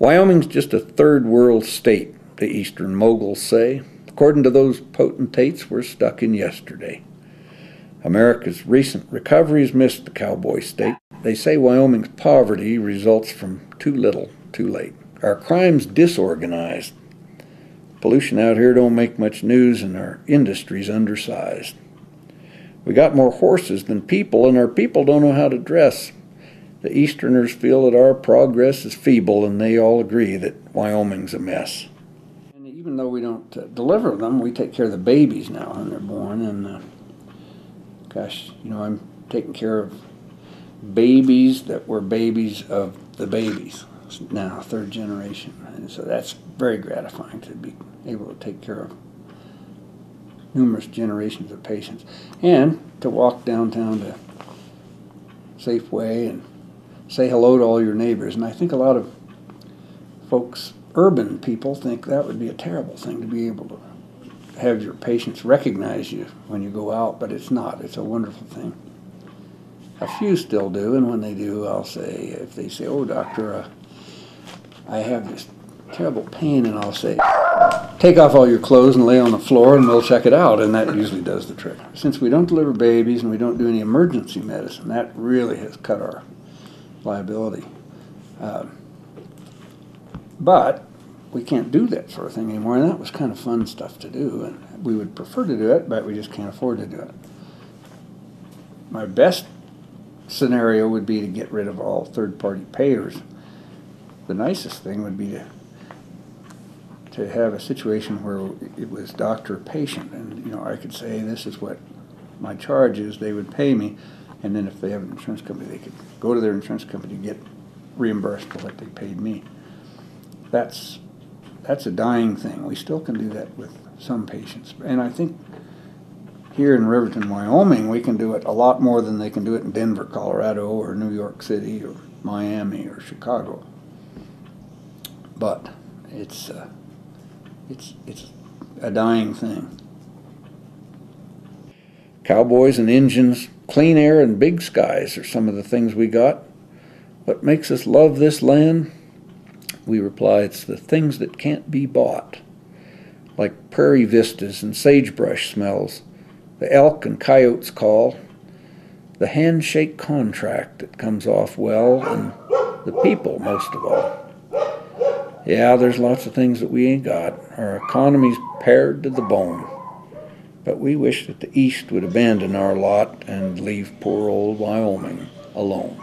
Wyoming's just a third world state, the Eastern moguls say. According to those potentates, we're stuck in yesterday. America's recent recovery has missed the cowboy state. They say Wyoming's poverty results from too little, too late. Our crime's disorganized. Pollution out here don't make much news, and our industry's undersized. We got more horses than people, and our people don't know how to dress. The Easterners feel that our progress is feeble, and they all agree that Wyoming's a mess. And even though we don't deliver them, we take care of the babies now when they're born. And gosh, I'm taking care of babies that were babies of the babies. Now, third generation. And so that's very gratifying to be able to take care of numerous generations of patients. And to walk downtown to Safeway and say hello to all your neighbors. And I think a lot of folks, urban people, think that would be a terrible thing to be able to have your patients recognize you when you go out, but it's not. It's a wonderful thing. A few still do, and when they do, I'll say, if they say, "Oh, doctor, I have this terrible pain," and I'll say, "Take off all your clothes and lay on the floor and we'll check it out," and that usually does the trick. Since we don't deliver babies and we don't do any emergency medicine, that really has cut our liability. But we can't do that sort of thing anymore, and that was kind of fun stuff to do, and we would prefer to do it, but we just can't afford to do it. My best scenario would be to get rid of all third-party payers. The nicest thing would be to have a situation where it was doctor-patient, and I could say, this is what my charge is, they would pay me, and then if they have an insurance company, they could go to their insurance company to get reimbursed for what they paid me. That's a dying thing. We still can do that with some patients, and I think here in Riverton, Wyoming, we can do it a lot more than they can do it in Denver, Colorado, or New York City, or Miami, or Chicago. But it's a dying thing. Cowboys and engines, clean air and big skies are some of the things we got. What makes us love this land? We reply, it's the things that can't be bought, like prairie vistas and sagebrush smells, the elk and coyotes call, the handshake contract that comes off well, and the people most of all. Yeah, there's lots of things that we ain't got. Our economy's pared to the bone. But we wish that the East would abandon our lot and leave poor old Wyoming alone.